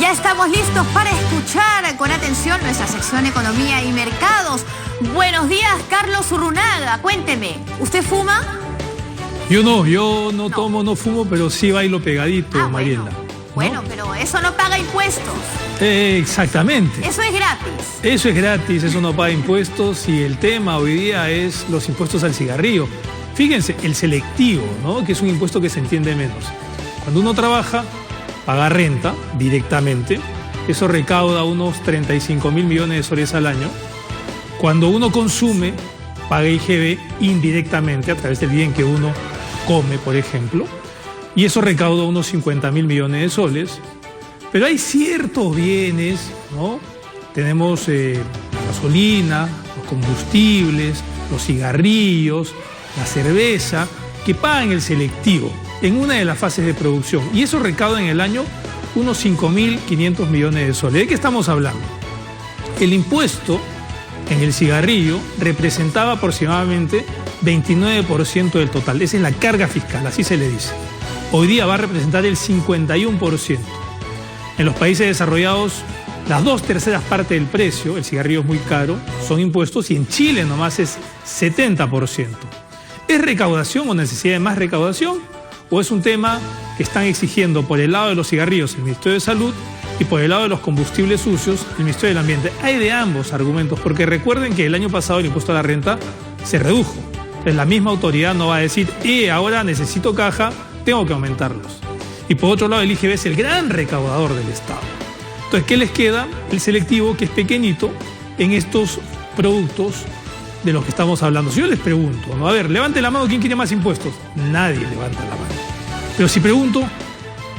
Ya estamos listos para escuchar con atención nuestra sección Economía y Mercados. Buenos días, Carlos Urrunaga. Cuénteme, ¿usted fuma? Yo no tomo, no fumo, pero sí bailo pegadito, Mariela. Bueno, pero eso no paga impuestos. Exactamente. Eso es gratis. Eso es gratis, eso no paga impuestos y el tema hoy día es los impuestos al cigarrillo. Fíjense, el selectivo, ¿no? Que es un impuesto que se entiende menos. Cuando uno trabaja, paga renta directamente, eso recauda unos 35.000 millones de soles al año. Cuando uno consume, paga IGB indirectamente a través del bien que uno come, por ejemplo, y eso recauda unos 50.000 millones de soles. Pero hay ciertos bienes, ¿no? Tenemos la gasolina, los combustibles, los cigarrillos, la cerveza, que pagan el selectivo en una de las fases de producción. Y eso recauda en el año unos 5.500 millones de soles. ¿De qué estamos hablando? El impuesto en el cigarrillo representaba aproximadamente 29% del total. Esa es la carga fiscal, así se le dice. Hoy día va a representar el 51%. En los países desarrollados, las 2/3 partes del precio, el cigarrillo es muy caro, son impuestos, y en Chile nomás es 70%. ¿Es recaudación o necesidad de más recaudación? ¿O es un tema que están exigiendo por el lado de los cigarrillos el Ministerio de Salud y por el lado de los combustibles sucios el Ministerio del Ambiente? Hay de ambos argumentos, porque recuerden que el año pasado el impuesto a la renta se redujo. Entonces la misma autoridad no va a decir, ahora necesito caja, tengo que aumentarlos. Y por otro lado el IGB es el gran recaudador del Estado. Entonces, ¿qué les queda? El selectivo, que es pequeñito en estos productos de los que estamos hablando. Si yo les pregunto, ¿no? A ver, levante la mano, ¿quién quiere más impuestos? Nadie levanta la mano. Pero si pregunto,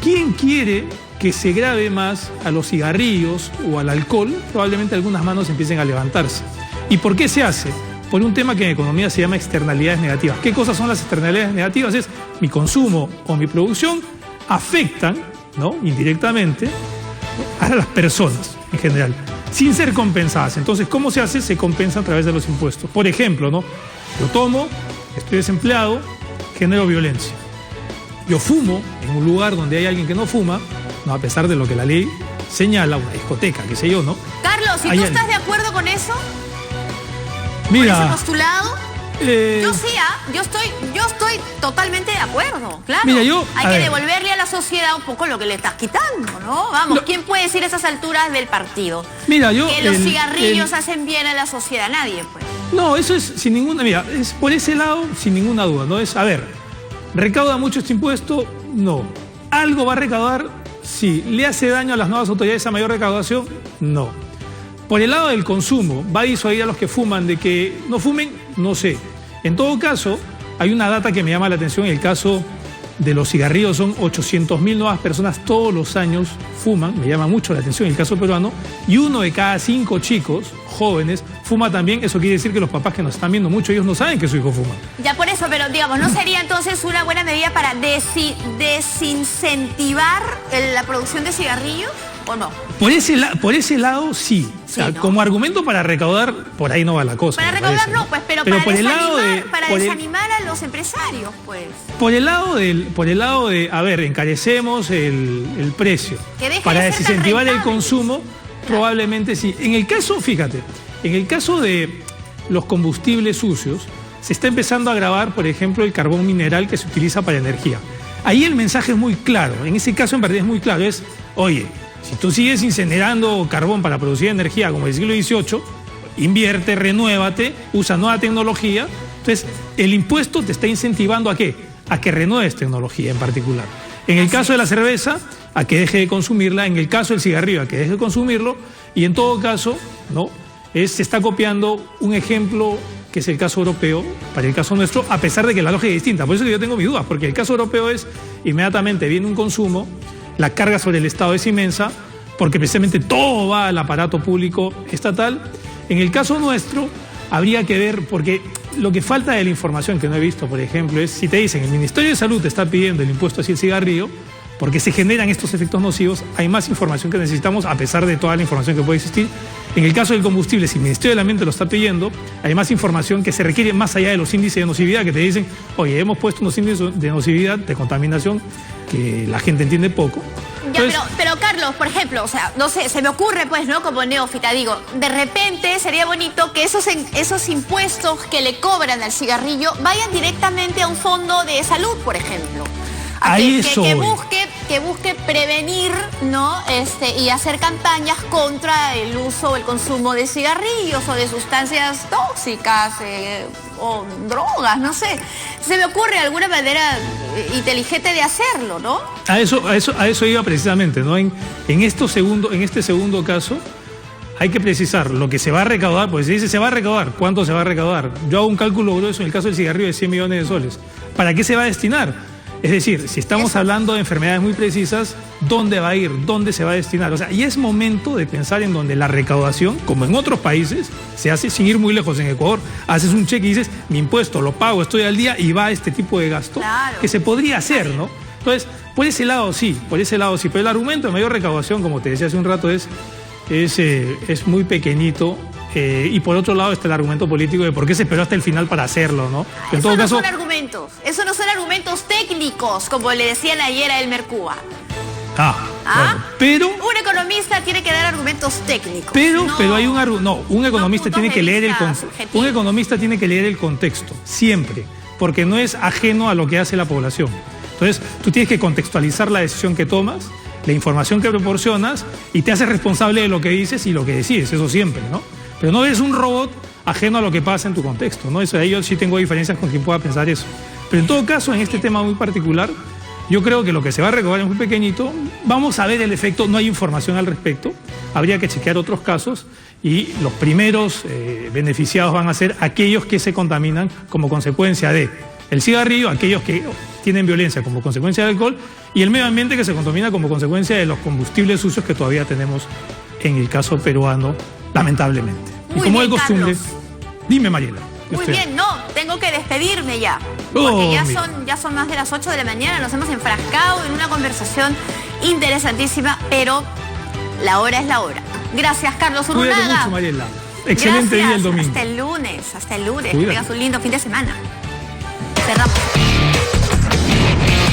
¿quién quiere que se grave más a los cigarrillos o al alcohol? Probablemente algunas manos empiecen a levantarse. ¿Y por qué se hace? Por un tema que en economía se llama externalidades negativas. ¿Qué cosas son las externalidades negativas? Es mi consumo o mi producción afectan, ¿no?, indirectamente, ¿no?, a las personas en general, sin ser compensadas. Entonces, ¿cómo se hace? Se compensa a través de los impuestos. Por ejemplo, ¿no?, yo tomo, estoy desempleado, genero violencia. Yo fumo en un lugar donde hay alguien que no fuma, ¿no?, a pesar de lo que la ley señala, una discoteca, qué sé yo, ¿no? Carlos, ¿y tú estás de acuerdo con eso? Mira, ¿con ese postulado? Yo sí, yo estoy totalmente de acuerdo, claro. Mira, hay que devolverle a la sociedad un poco lo que le estás quitando, ¿no? Vamos, ¿quién puede decir a esas alturas del partido? Mira, que los cigarrillos hacen bien a la sociedad, nadie, pues. No, eso es sin ninguna, mira, es por ese lado sin ninguna duda, ¿no? Es, a ver, ¿recauda mucho este impuesto? No. ¿Algo va a recaudar? Sí. ¿Le hace daño a las nuevas autoridades a mayor recaudación? No. Por el lado del consumo, ¿va a disuadir a los que fuman de que no fumen? No sé. En todo caso, hay una data que me llama la atención. En el caso de los cigarrillos, son 800.000 nuevas personas todos los años fuman. Me llama mucho la atención el caso peruano. Y 1 de cada 5 chicos jóvenes fuma también. Eso quiere decir que los papás que nos están viendo mucho, ellos no saben que su hijo fuma. Ya por eso, pero digamos, ¿no sería entonces una buena medida para desincentivar la producción de cigarrillos? ¿O no? Por ese lado, sí. O sea, sí, ¿no?, como argumento para recaudar, por ahí no va la cosa. Para recaudar no, pues, pero para desanimar a los empresarios, pues. Por el lado de, a ver, encarecemos el precio. Para desincentivar el consumo, probablemente sí. En el caso, fíjate, en el caso de los combustibles sucios, se está empezando a grabar, por ejemplo, el carbón mineral que se utiliza para energía. Ahí el mensaje es muy claro. En ese caso, en verdad, es muy claro. Es, oye, si tú sigues incinerando carbón para producir energía como el siglo XVIII, invierte, renuévate, usa nueva tecnología. Entonces, el impuesto te está incentivando ¿a qué? A que renueves tecnología en particular. En el caso de la cerveza, a que deje de consumirla. En el caso del cigarrillo, a que deje de consumirlo. Y en todo caso, ¿no?, se está copiando un ejemplo que es el caso europeo, para el caso nuestro, a pesar de que la lógica es distinta. Por eso que yo tengo mis dudas, porque el caso europeo es, inmediatamente viene un consumo, la carga sobre el Estado es inmensa, porque precisamente todo va al aparato público estatal. En el caso nuestro, habría que ver, porque lo que falta de la información que no he visto, por ejemplo, es si te dicen, el Ministerio de Salud te está pidiendo el impuesto hacia el cigarrillo, porque se generan estos efectos nocivos, hay más información que necesitamos, a pesar de toda la información que puede existir. En el caso del combustible, si el Ministerio del Ambiente lo está pidiendo, hay más información que se requiere más allá de los índices de nocividad, que te dicen, oye, hemos puesto unos índices de nocividad, de contaminación, que la gente entiende poco. Ya, Entonces, pero Carlos, por ejemplo, o sea, no sé, se me ocurre pues, ¿no? Como neófita, digo, de repente sería bonito que esos impuestos que le cobran al cigarrillo vayan directamente a un fondo de salud, por ejemplo. Que busque prevenir, ¿no? Y hacer campañas contra el uso o el consumo de cigarrillos o de sustancias tóxicas o drogas, no sé. Se me ocurre alguna manera inteligente de hacerlo, ¿no? A eso iba precisamente, ¿no? En este segundo caso, hay que precisar lo que se va a recaudar, pues se dice se va a recaudar, ¿cuánto se va a recaudar? Yo hago un cálculo grueso en el caso del cigarrillo de 100 millones de soles. ¿Para qué se va a destinar? Es decir, si estamos hablando de enfermedades muy precisas, ¿dónde va a ir? ¿Dónde se va a destinar? O sea, y es momento de pensar en donde la recaudación, como en otros países, se hace sin ir muy lejos. En Ecuador, haces un cheque y dices, mi impuesto lo pago, estoy al día y va a este tipo de gasto, claro, que se podría hacer, ¿no? Entonces, por ese lado sí. Pero el argumento de mayor recaudación, como te decía hace un rato, es muy pequeñito. Y por otro lado está el argumento político de por qué se esperó hasta el final para hacerlo, ¿no? En todo caso, son argumentos, eso no son argumentos técnicos, como le decían ayer a Elmer Cuba. Bueno, pero un economista tiene que dar argumentos técnicos. Pero hay un economista tiene que leer el contexto, siempre, porque no es ajeno a lo que hace la población. Entonces, tú tienes que contextualizar la decisión que tomas, la información que proporcionas y te haces responsable de lo que dices y lo que decides, eso siempre, ¿no? Pero no eres un robot ajeno a lo que pasa en tu contexto, ¿no? Eso, ahí yo sí tengo diferencias con quien pueda pensar eso. Pero en todo caso, en este tema muy particular, yo creo que lo que se va a recaudar es muy pequeñito. Vamos a ver el efecto, no hay información al respecto. Habría que chequear otros casos y los primeros beneficiados van a ser aquellos que se contaminan como consecuencia de el cigarrillo, aquellos que tienen violencia como consecuencia del alcohol y el medio ambiente que se contamina como consecuencia de los combustibles sucios que todavía tenemos en el caso peruano, lamentablemente. Muy y como bien, de costumbre, Carlos. dime, Mariela. Muy bien, no, tengo que despedirme ya. Porque mira. ya son más de las 8 de la mañana, nos hemos enfrascado en una conversación interesantísima, pero la hora es la hora. Gracias, Carlos Urunaga. Cuídate mucho, Mariela. Excelente día el domingo. Hasta el lunes. Cuídate. Que tengas un lindo fin de semana. Cerramos.